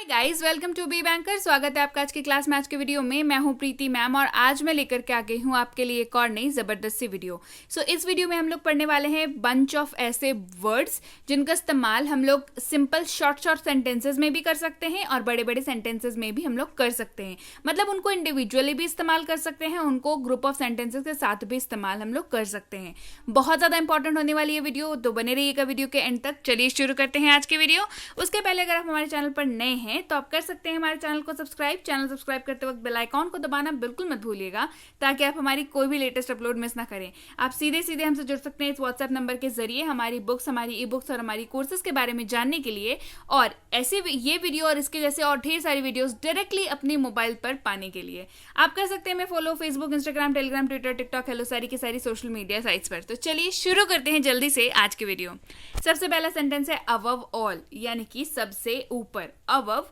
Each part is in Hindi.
Guys, welcome to Be Banker. स्वागत है आपका आज की क्लास में। आज के वीडियो में मैं हूं प्रीति मैम और आज मैं लेकर के आ गई हूं आपके लिए एक और नई जबरदस्त सी वीडियो। इस वीडियो में हम लोग पढ़ने वाले हैं बंच ऑफ ऐसे वर्ड्स जिनका इस्तेमाल हम लोग सिंपल शॉर्ट सेंटेंसेस में भी कर सकते हैं और बड़े बड़े सेंटेंसेस में भी हम लोग कर सकते हैं। मतलब उनको इंडिविजुअली भी इस्तेमाल कर सकते हैं, उनको ग्रुप ऑफ सेंटेंसेस के साथ भी इस्तेमाल हम लोग कर सकते हैं। बहुत ज्यादा इंपॉर्टेंट होने वाली है वीडियो, तो बने रहिएगा वीडियो के एंड तक। चलिए शुरू करते हैं आज की वीडियो। उसके पहले अगर आप हमारे चैनल पर नए हैं तो आप कर सकते हैं हमारे चैनल को सब्सक्राइब। चैनल सब्सक्राइब करते वक्त बेल आइकॉन को दबाना बिल्कुल मत भूलिएगा ताकि आप हमारी कोई भी लेटेस्ट अपलोड मिस ना करें। आप सीधे सीधे हमसे जुड़ सकते हैं इस व्हाट्सएप नंबर के जरिए हमारी बुक्स, हमारी ई बुक्स और हमारी कोर्सेज के बारे में जानने के लिए, और ऐसे ये वीडियो और इसके जैसे और ढेर सारी वीडियोस डायरेक्टली अपनी मोबाइल पर पाने के लिए आप कर सकते हैं मैं follow Facebook, Instagram, Telegram, Twitter, TikTok, hello सारी की सारी सोशल मीडिया साइट्स पर। तो चलिए शुरू करते हैं जल्दी से आज की वीडियो। सबसे पहला सेंटेंस है अबव ऑल, यानी कि सबसे ऊपर। अबव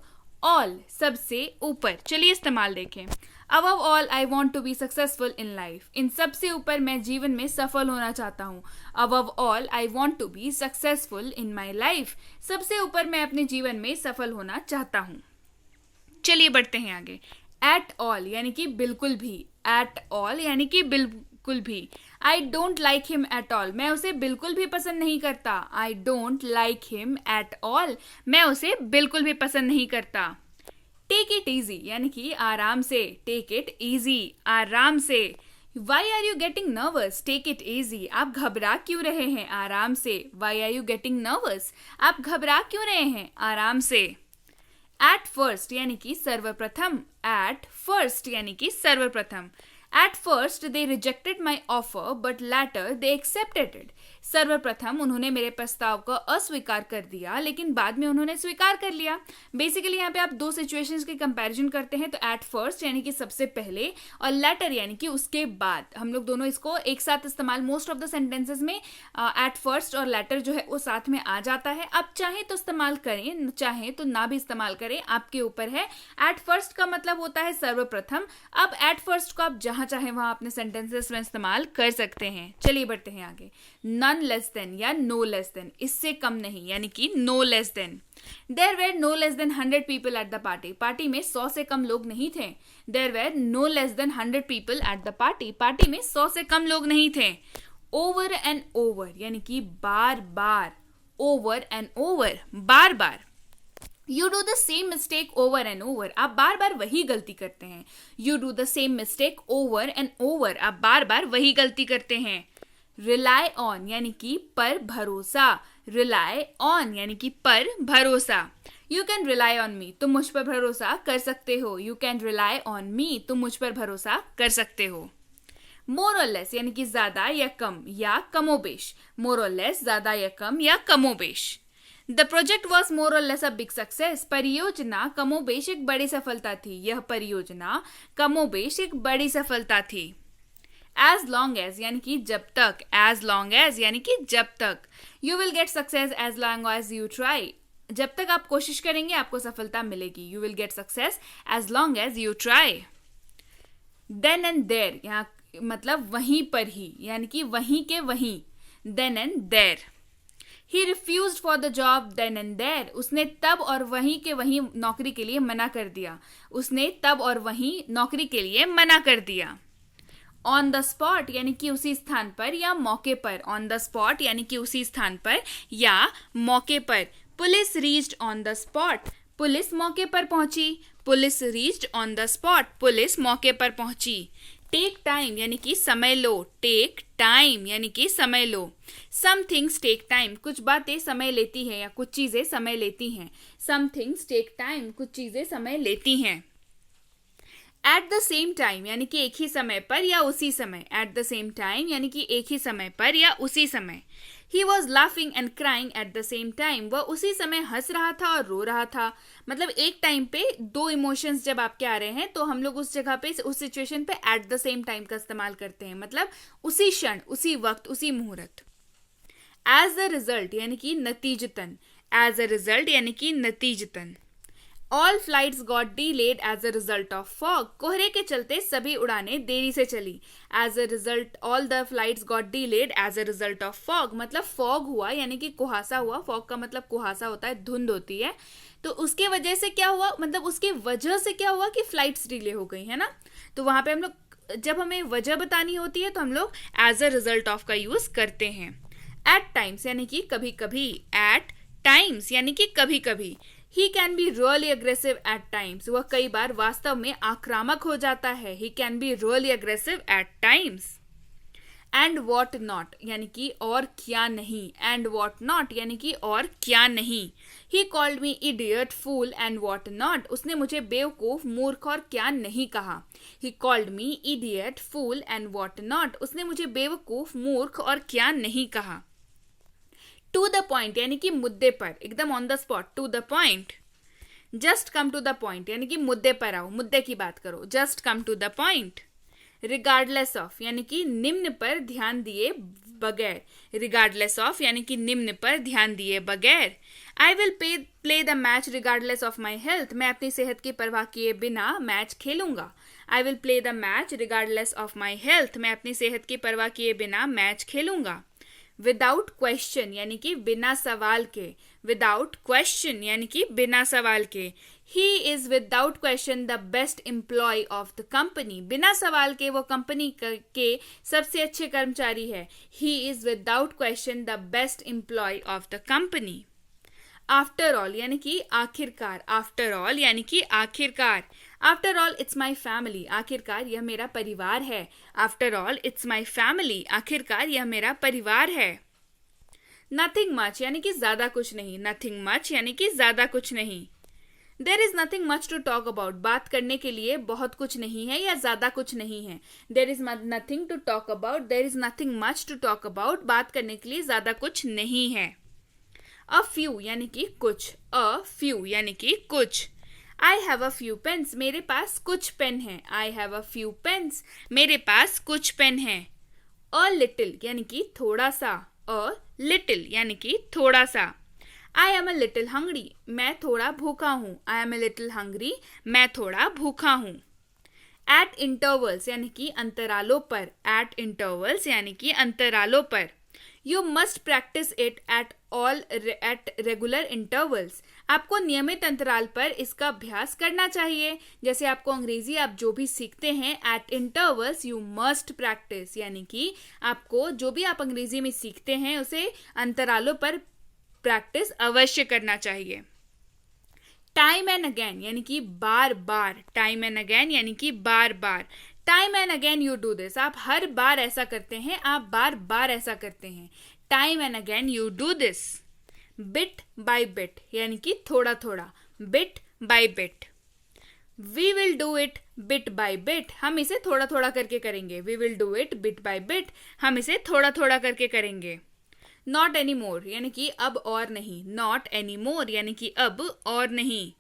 ऑल, सबसे ऊपर। चलिए इस्तेमाल देखें। Above all I want to be successful in life. इन सबसे ऊपर मैं जीवन में सफल होना चाहता हूँ। Above all I want to be successful in my life. सबसे ऊपर मैं अपने जीवन में सफल होना चाहता हूँ। चलिए बढ़ते हैं आगे। एट ऑल, यानी कि बिल्कुल भी। एट ऑल यानी कि बिल्कुल भी। I don't like him at all, मैं उसे बिल्कुल भी पसंद नहीं करता। I don't like him at all, मैं उसे बिल्कुल भी पसंद नहीं करता। टेक इट ईजी, यानी कि आराम से। टेक इट ईजी, आराम से। Why are you getting nervous? Take it easy, आप घबरा क्यों रहे हैं? आराम से। Why are you getting nervous? आप घबरा क्यों रहे हैं? आराम से। एट फर्स्ट, यानी कि सर्वप्रथम। एट फर्स्ट यानी कि सर्वप्रथम। At first they rejected my offer, but later they accepted it. सर्वप्रथम उन्होंने मेरे प्रस्ताव को अस्वीकार कर दिया, लेकिन बाद में उन्होंने स्वीकार कर लिया। बेसिकली यहाँ पे आप दो सिचुएशंस की कंपैरिजन करते हैं, तो एट फर्स्ट यानी कि सबसे पहले और लेटर यानी कि उसके बाद। हम लोग दोनों इसको एक साथ इस्तेमाल, मोस्ट ऑफ द सेंटेंसेस में एट फर्स्ट और लेटर जो है वो साथ में आ जाता है। आप चाहे तो इस्तेमाल करें, चाहे तो ना भी इस्तेमाल करें, आपके ऊपर है। एट फर्स्ट का मतलब होता है सर्वप्रथम। अब एट फर्स्ट को आप जहां चाहे वहां अपने सेंटेंसेस में इस्तेमाल कर सकते हैं। चलिए बढ़ते हैं आगे। नन लेस देन या नो लेस देन, इससे कम नहीं, यानी कि no less than. There were no less than 100 people at the party. Party में 100 से कम लोग नहीं थे। There were no less than 100 people at the party. Party में 100 से कम लोग नहीं थे। ओवर एंड ओवर, यानी कि बार बार। ओवर एंड ओवर, बार बार। You do the same mistake over and over. आप बार बार वही गलती करते हैं। You do the same mistake over and over. आप बार बार वही गलती करते हैं। Rely on यानी कि पर भरोसा। Rely on यानी कि पर भरोसा। You can rely on me. तुम मुझ पर भरोसा कर सकते हो। You can rely on me. तुम मुझ पर भरोसा कर सकते हो। More or less यानी कि ज्यादा या कम या कमोबेश। More or less, ज्यादा या कम या कमोबेश। The project was more or less a big success. परियोजना कमोबेश एक बड़ी सफलता थी। यह परियोजना कमोबेश एक बड़ी सफलता थी। As long as यानी कि जब तक। As long as यानी कि जब तक। You will get success as long as you try. जब तक आप कोशिश करेंगे आपको सफलता मिलेगी। You will get success as long as you try. Then and there, यहाँ मतलब वहीं पर ही, यानी कि वहीं के वहीं। Then and there. He refused for the job then and there. उसने तब और वहीं के वहीं नौकरी के लिए मना कर दिया। उसने तब और वहीं नौकरी के लिए मना कर दिया। On the spot यानी कि उसी स्थान पर या मौके पर। On the spot यानी कि उसी स्थान पर या मौके पर। Police reached on the spot. Police मौके पर पहुंची। Police reached on the spot. Police मौके पर पहुंची। टेक टाइम यानी कि समय लो। टेक टाइम यानी कि समय लो। सम थिंग्स टेक टाइम, कुछ बातें समय लेती हैं या कुछ चीजें समय लेती हैं। सम थिंग्स टेक टाइम, कुछ चीजें समय लेती हैं। एट द सेम टाइम यानी कि एक ही समय पर या उसी समय। एट द सेम टाइम यानी कि एक ही समय पर या उसी समय। He was laughing and crying at the same time. वह उसी समय हंस रहा था और रो रहा था। मतलब एक टाइम पे दो इमोशंस जब आपके आ रहे हैं तो हम लोग उस जगह पे, उस सिचुएशन पे एट द सेम टाइम का इस्तेमाल करते हैं। मतलब उसी क्षण, उसी वक्त, उसी मुहूर्त। एज द रिजल्ट यानी कि नतीजतन। एज अ रिजल्ट यानी कि नतीजतन। All flights got delayed as a result of fog. कोहरे के चलते सभी उड़ानें देरी से चली. As a result all the flights got delayed as a result of fog, मतलब फॉग हुआ यानी कि कुहासा हुआ. फॉग का मतलब कुहासा होता है, धुंध होती है. तो उसके वजह से क्या हुआ, मतलब उसकी वजह से क्या हुआ कि फ्लाइट्स डिले हो गई, है ना. तो वहां पे हम लोग जब हमें वजह बतानी होती है तो हम लोग एज अ रिजल्ट ऑफ का यूज करते हैं. एट टाइम्स यानी कि कभी कभी. एट टाइम्स यानी कि कभी कभी. He can be really aggressive at times, वह कई बार वास्तव में आक्रामक हो जाता है. He can be really aggressive at times. And what not यानी कि और क्या नहीं. एंड वॉट नॉट यानी कि और क्या नहीं. He called me idiot, fool and what not, उसने मुझे बेवकूफ, मूर्ख और क्या नहीं कहा. He called me idiot, fool and what not, उसने मुझे बेवकूफ, मूर्ख और क्या नहीं कहा. टू द पॉइंट यानी कि मुद्दे पर, एकदम on the spot. To the point. Just come to the point यानी कि मुद्दे पर आओ, मुद्दे की बात करो. Just come to the point. Regardless of यानी कि निम्न पर ध्यान दिए बगैर. रिगार्डलेस ऑफ यानी कि निम्न पर ध्यान दिए बगैर. I will play the match regardless of my health, मैं अपनी सेहत की परवाह किए बिना मैच खेलूंगा. I will play the match regardless of my health, मैं अपनी सेहत की परवाह किए बिना मैच खेलूंगा. विदाउट क्वेश्चन यानी कि बिना सवाल के. विदाउट क्वेश्चन यानी कि बिना सवाल के. He is without question the best employee of the company, बिना सवाल के वो कंपनी के सबसे अच्छे कर्मचारी है. He is without question the best employee of the company. After all यानी कि आखिरकार. आफ्टर ऑल यानी कि आखिरकार. After all it's my family, आखिरकार यह मेरा परिवार है. After all it's my family, आखिरकार यह मेरा परिवार है. नथिंग मच यानी कि ज्यादा कुछ नहीं. नथिंग मच यानी कि ज्यादा कुछ नहीं. There is nothing much to talk about, बात करने के लिए बहुत कुछ नहीं है या ज्यादा कुछ नहीं है. There is nothing to talk about. There is nothing much to talk about, बात करने के लिए ज्यादा कुछ नहीं है. अ फ्यू यानी कि कुछ. अ फ्यू यानी कि कुछ. I have a few pens, मेरे पास कुछ पेन है. I have a few pens, मेरे पास कुछ पेन है. अ लिटिल यानी कि थोड़ा सा. अ लिटिल यानी कि थोड़ा सा. I am a little hungry, मैं थोड़ा भूखा हूँ. I am a little hungry, मैं थोड़ा भूखा हूँ. एट इंटरवल्स यानी कि अंतरालों पर. एट इंटरवल्स यानी कि अंतरालों पर. You must practice it at regular intervals, आपको नियमित अंतराल पर इसका अभ्यास करना चाहिए. जैसे आपको अंग्रेजी आप जो भी सीखते हैं eight intervals you must practice, यानी कि आपको जो भी आप अंग्रेजी में सीखते हैं उसे अंतरालों पर प्रैक्टिस अवश्य करना चाहिए. टाइम एंड अगेन यानी कि बार बार. टाइम एंड अगेन यानी कि बार बार. Time and again you do this, आप हर बार ऐसा करते हैं, आप बार बार ऐसा करते हैं. Time and again you do this. Bit by bit यानी कि थोड़ा थोड़ा. Bit by bit. We will do it bit by bit, हम इसे थोड़ा थोड़ा करके करेंगे. We will do it bit by bit, हम इसे थोड़ा थोड़ा करके करेंगे. नॉट एनी मोर यानी कि अब और नहीं. नॉट एनी मोर यानी कि अब और नहीं.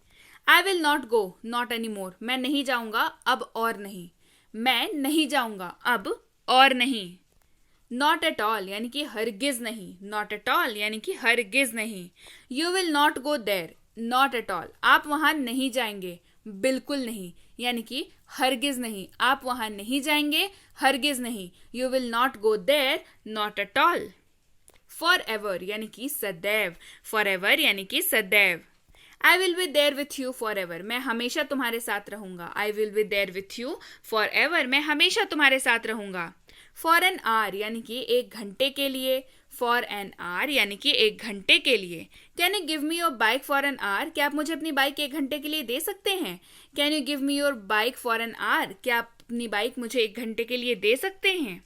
I will not go not any more, मैं नहीं जाऊंगा अब और नहीं. मैं नहीं जाऊंगा अब और नहीं. नॉट एट ऑल यानी कि हरगिज नहीं. नॉट एट ऑल यानी कि हरगिज नहीं. You will not go there not at all, आप वहां नहीं जाएंगे बिल्कुल नहीं, यानी कि हरगिज नहीं. आप वहां नहीं जाएंगे हरगिज नहीं. You will not go there not at all. Forever यानी कि सदैव. फॉर एवर यानी कि सदैव. I will be there with you forever, मैं हमेशा तुम्हारे साथ रहूंगा. I will be there with you forever, मैं हमेशा तुम्हारे साथ रहूंगा. फॉर एन आवर यानी कि एक घंटे के लिए. फॉर एन आवर यानी कि एक घंटे के लिए. Can you give me your bike for an hour, क्या आप मुझे अपनी बाइक एक घंटे के लिए दे सकते हैं. Can you give me your bike for an hour, क्या आप अपनी बाइक मुझे एक घंटे के लिए दे सकते हैं.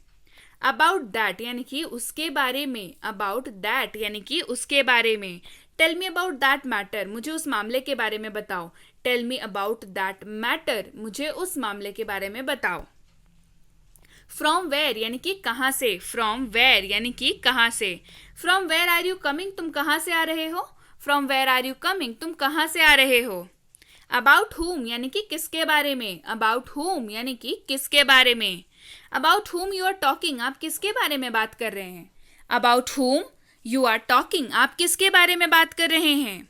अबाउट दैट यानी कि उसके बारे में. अबाउट दैट यानी कि उसके बारे में. Tell me about that matter, मुझे उस मामले के बारे में बताओ. Tell me about that matter, मुझे उस मामले के बारे में बताओ. फ्रॉम वेयर यानी कि कहाँ से. फ्रॉम वेयर यानी कि कहाँ से. From where are you coming, तुम कहाँ से आ रहे हो. From where are you coming, तुम कहाँ से आ रहे हो. अबाउट हुम यानी कि किसके बारे में. अबाउट हुम यानी कि किसके बारे में. About whom you are talking, आप किसके बारे में बात कर रहे हैं. About whom you are talking, आप किसके बारे में बात कर रहे हैं.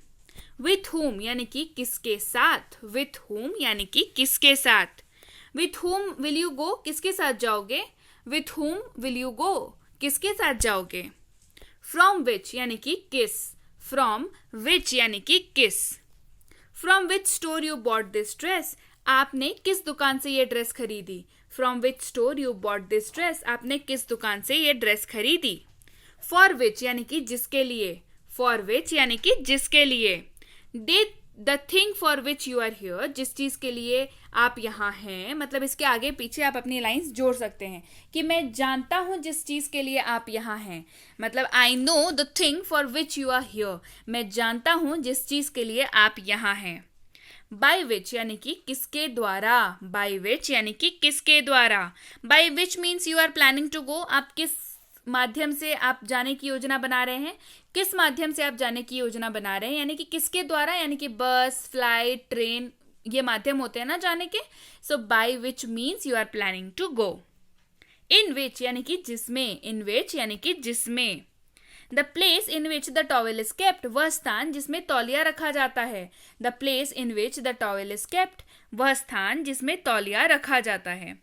विथ whom यानी कि किसके साथ, विथ whom यानी कि किसके साथ. With whom will you go, किसके साथ जाओगे. With whom will you go, किसके साथ जाओगे. फ्रॉम विच यानी कि किस, फ्रॉम विच यानी कि किस. From which store you bought this dress, आपने किस दुकान से ये ड्रेस खरीदी. From which store you bought this dress, आपने किस दुकान से ये ड्रेस खरीदी. फॉर विच यानी कि जिसके लिए, फॉर विच यानी कि जिसके लिए. Did the thing for which you are here, जिस चीज के लिए आप यहाँ हैं, मतलब इसके आगे पीछे आप अपनी लाइंस जोड़ सकते हैं कि मैं जानता हूं जिस चीज के लिए आप यहाँ हैं. मतलब I know the thing for which you are here, मैं जानता हूं जिस चीज के लिए आप यहाँ हैं. बाय विच यानी कि किसके द्वारा, बाय विच यानी कि किसके द्वारा. By which means you are planning to go, आप किस माध्यम से आप जाने की योजना बना रहे हैं, किस माध्यम से आप जाने की योजना बना रहे हैं, यानी कि किसके द्वारा, यानी कि बस, फ्लाइट, ट्रेन, ये माध्यम होते हैं ना जाने के. So by which means you are planning to go. In which यानी कि जिसमें, इन विच यानी कि जिसमें. The place in which the towel is kept, वह स्थान जिसमें तौलिया रखा जाता है. The place in which the towel is kept, वह स्थान जिसमें तौलिया रखा जाता है.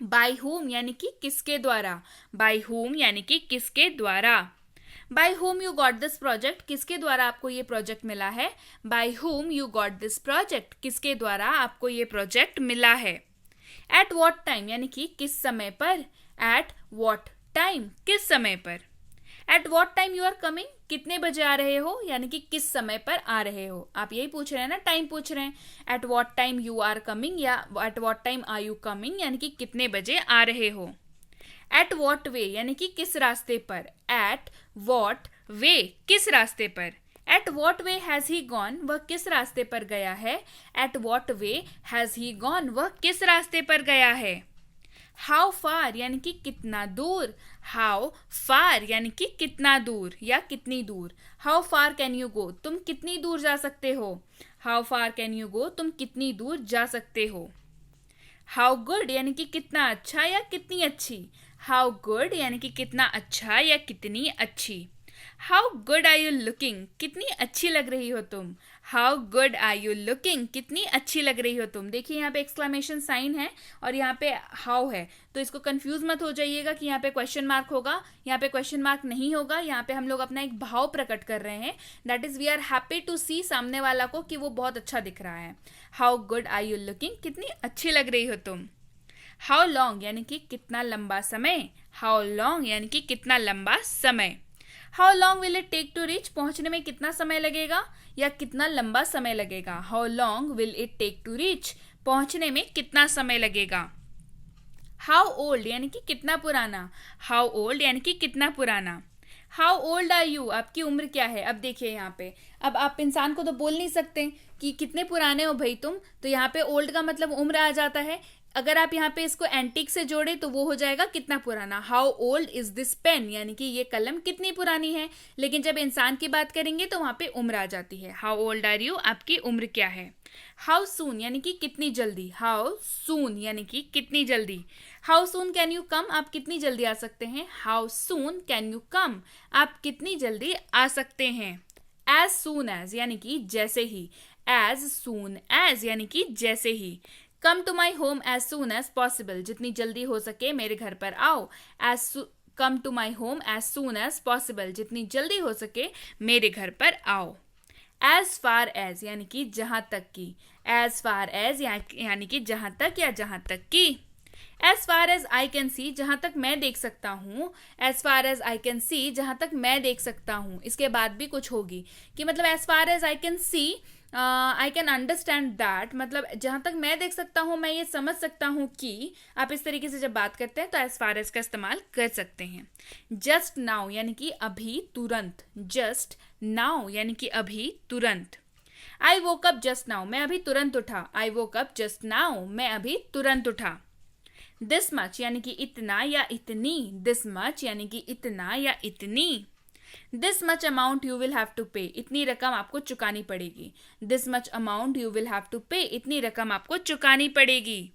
बाय whom यानी कि किसके द्वारा, बाय whom यानी कि किसके द्वारा. By whom you got this project, किसके द्वारा आपको ये प्रोजेक्ट मिला है. By whom you got this project, किसके द्वारा आपको ये प्रोजेक्ट मिला है. एट what टाइम यानी कि किस समय पर. एट what टाइम, किस समय पर. At what time you are coming, कितने बजे आ रहे हो, यानी कि किस समय पर आ रहे हो. आप यही पूछ रहे हैं ना, टाइम पूछ रहे हैं. At what time you are coming या at what time are you coming, यानी कि कितने बजे आ रहे हो. एट वॉट वे यानी कि किस रास्ते पर. एट वॉट वे, किस रास्ते पर. At what way has he gone, वह किस रास्ते पर गया है. At what way has he gone, वह किस रास्ते पर गया है. हाउ फार यानी कि कितना दूर. हाउ फार यानी कि कितना दूर या कितनी दूर. How far can you go, तुम कितनी दूर जा सकते हो. How far can you go, तुम कितनी दूर जा सकते हो. हाउ गुड यानी कि कितना अच्छा या कितनी अच्छी. हाउ गुड यानी कि कितना अच्छा या कितनी अच्छी. How good are you looking, कितनी अच्छी लग रही हो तुम. How good are you looking, कितनी अच्छी लग रही हो तुम. देखिए यहाँ पे एक्सक्लेमेशन साइन है और यहाँ पे हाउ है, तो इसको कंफ्यूज मत हो जाइएगा कि यहाँ पे क्वेश्चन मार्क होगा. यहाँ पे क्वेश्चन मार्क नहीं होगा. यहाँ पे हम लोग अपना एक भाव प्रकट कर रहे हैं. That is we are happy to see सामने वाला को कि वो बहुत अच्छा दिख रहा है. How good are you looking, कितनी अच्छी लग रही हो तुम. हाउ लॉन्ग यानी कि कितना लंबा समय. हाउ लॉन्ग यानी कि कितना लंबा समय. How long will it take to reach, पहुंचने में कितना समय लगेगा या कितना लंबा समय लगेगा. How long will it take to reach, पहुंचने में कितना समय लगेगा. हाउ ओल्ड यानी कि कितना पुराना. हाउ ओल्ड यानी कि कितना पुराना. हाउ ओल्ड आर यू, आपकी उम्र क्या है. अब देखिए यहाँ पे, अब आप इंसान को तो बोल नहीं सकते कि कितने पुराने हो भाई तुम, तो यहाँ पे ओल्ड का मतलब उम्र आ जाता है. अगर आप यहाँ पे इसको एंटीक से जोड़े तो वो हो जाएगा कितना पुराना. How old is this pen, यानी कि ये कलम कितनी पुरानी है. लेकिन जब इंसान की बात करेंगे तो वहाँ पे उम्र आ जाती है. हाउ ओल्ड आर यू, आपकी उम्र क्या है. हाउ सून यानी कि कितनी जल्दी. हाउ सून यानी कि कितनी जल्दी. How soon can you come, आप कितनी जल्दी आ सकते हैं. How soon can you come, आप कितनी जल्दी आ सकते हैं. एज सून एज यानी कि जैसे ही. एज सून एज यानी कि जैसे ही. Come to my home as soon as possible, जितनी जल्दी हो सके मेरे घर पर आओ. Come to my home as soon as possible, जितनी जल्दी हो सके मेरे घर पर आओ. एज फार एज यानी कि जहां तक की. एज फार एज यानी कि जहां तक या जहां तक की. As far as I can see, जहां तक मैं देख सकता हूँ. As far as I can see, जहां तक मैं देख सकता हूँ. इसके बाद भी कुछ होगी कि मतलब as far as I can see, I can understand that, मतलब जहां तक मैं देख सकता हूँ, मैं ये समझ सकता हूँ कि. आप इस तरीके से जब बात करते हैं तो एज फार एज का इस्तेमाल कर सकते हैं. जस्ट नाउ यानी कि अभी तुरंत. जस्ट नाउ यानी कि अभी तुरंत. आई वोक अप जस्ट नाउ, मैं अभी तुरंत उठा. आई वोक अप जस्ट नाउ, मैं अभी तुरंत उठा. दिस मच यानी कि इतना या इतनी. दिस मच यानी कि इतना या इतनी. This much amount you will have to pay, इतनी रकम आपको चुकानी पड़ेगी. This much amount you will have to pay, इतनी रकम आपको चुकानी पड़ेगी.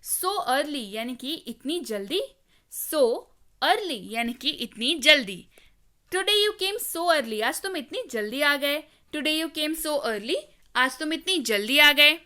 सो अर्ली यानी कि इतनी जल्दी. सो अर्ली यानी कि इतनी जल्दी. Today you came so early, आज तुम इतनी जल्दी आ गए. Today you came so early, आज तुम इतनी जल्दी आ गए।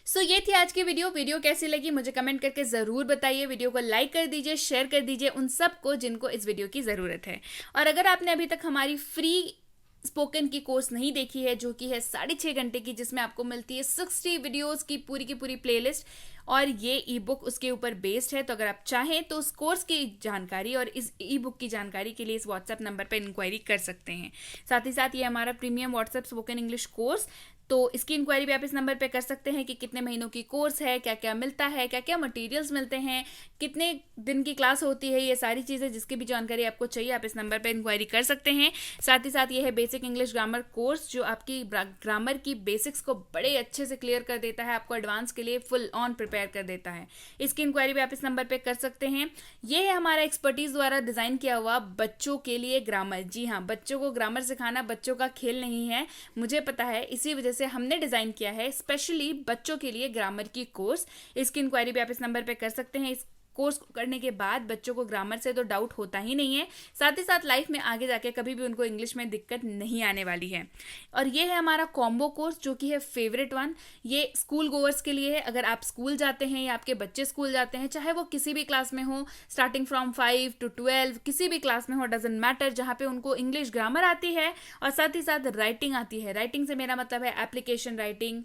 सो ये थी आज की वीडियो कैसी लगी मुझे कमेंट करके ज़रूर बताइए। वीडियो को लाइक कर दीजिए, शेयर कर दीजिए उन सबको जिनको इस वीडियो की ज़रूरत है। और अगर आपने अभी तक हमारी फ्री स्पोकन की कोर्स नहीं देखी है, जो कि है 6.5 घंटे की, जिसमें आपको मिलती है 60 वीडियोस की पूरी प्लेलिस्ट, और ये ई बुक उसके ऊपर बेस्ड है, तो अगर आप चाहें तो उस कोर्स की जानकारी और इस ई बुक की जानकारी के लिए इस व्हाट्सएप नंबर पर इंक्वायरी कर सकते हैं। साथ ही साथ ये हमारा premium WhatsApp spoken English course, तो इसकी इंक्वायरी भी आप इस नंबर पे कर सकते हैं कि कितने महीनों की कोर्स है, क्या क्या मिलता है, क्या क्या मटेरियल्स मिलते हैं, कितने दिन की क्लास होती है, ये सारी चीज़ें जिसकी भी जानकारी आपको चाहिए आप इस नंबर पे इंक्वायरी कर सकते हैं। साथ ही साथ ये है बेसिक इंग्लिश ग्रामर कोर्स, जो आपकी ग्रामर की बेसिक्स को बड़े अच्छे से क्लियर कर देता है, आपको एडवांस के लिए फुल ऑन प्रिपेयर कर देता है। इसकी इंक्वायरी भी आप इस नंबर पर कर सकते हैं। ये है हमारा एक्सपर्टीज द्वारा डिज़ाइन किया हुआ बच्चों के लिए ग्रामर। जी हाँ, बच्चों को ग्रामर सिखाना बच्चों का खेल नहीं है, मुझे पता है, इसी वजह से हमने डिजाइन किया है स्पेशली बच्चों के लिए ग्रामर की कोर्स। इसकी इंक्वायरी भी आप इस नंबर पे कर सकते हैं। इस कोर्स को करने के बाद बच्चों को ग्रामर से तो डाउट होता ही नहीं है, साथ ही साथ लाइफ में आगे जाके कभी भी उनको इंग्लिश में दिक्कत नहीं आने वाली है। और ये है हमारा कॉम्बो कोर्स, जो कि है फेवरेट वन। ये स्कूल गोवर्स के लिए है। अगर आप स्कूल जाते हैं या आपके बच्चे स्कूल जाते हैं, चाहे वो किसी भी क्लास में हो, स्टार्टिंग फ्रॉम 5 to 12, किसी भी क्लास में हो, डजेंट मैटर, जहाँ पे उनको इंग्लिश ग्रामर आती है और साथ ही साथ राइटिंग आती है। राइटिंग से मेरा मतलब है एप्लीकेशन राइटिंग,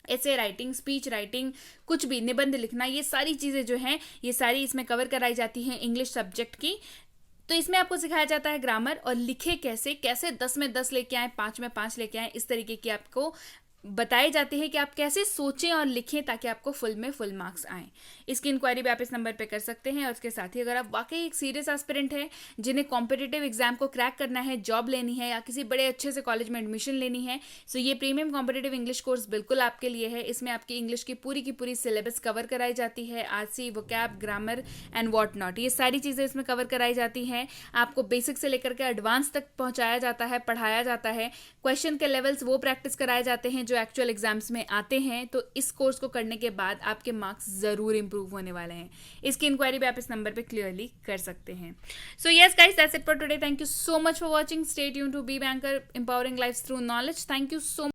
ऐसे राइटिंग, स्पीच राइटिंग, कुछ भी, निबंध लिखना, ये सारी चीज़ें जो हैं ये सारी इसमें कवर कराई जाती हैं इंग्लिश सब्जेक्ट की। तो इसमें आपको सिखाया जाता है ग्रामर, और लिखे कैसे, 10 में 10 लेके आए, 5 में 5 लेके आए, इस तरीके की आपको बताई जाती है कि आप कैसे सोचें और लिखें ताकि आपको फुल में फुल मार्क्स आएँ। इसकी इंक्वायरी भी आप इस नंबर पे कर सकते हैं। और उसके साथ ही अगर आप वाकई एक सीरियस एस्पिरेंट हैं जिन्हें कॉम्पिटिटिव एग्जाम को क्रैक करना है, जॉब लेनी है या किसी बड़े अच्छे से कॉलेज में एडमिशन लेनी है, सो ये प्रीमियम कॉम्पिटिटिव इंग्लिश कोर्स बिल्कुल आपके लिए है। इसमें आपकी इंग्लिश की पूरी सिलेबस कवर कराई जाती है, RC, vocab, grammar and what not, ये सारी चीज़ें इसमें कवर कराई जाती हैं। आपको बेसिक से लेकर के एडवांस तक पहुँचाया जाता है, पढ़ाया जाता है। क्वेश्चन के लेवल्स वो प्रैक्टिस कराए जाते हैं जो एक्चुअल एग्जाम्स में आते हैं। तो इस कोर्स को करने के बाद आपके मार्क्स ज़रूर इंप्रूव होने वाले हैं। इसकी इंक्वायरी भी आप इस नंबर पे क्लियरली कर सकते हैं। So yes guys, that's it for today. Thank you so much for watching. Stay tuned to Be Banker, empowering lives through knowledge. Thank you so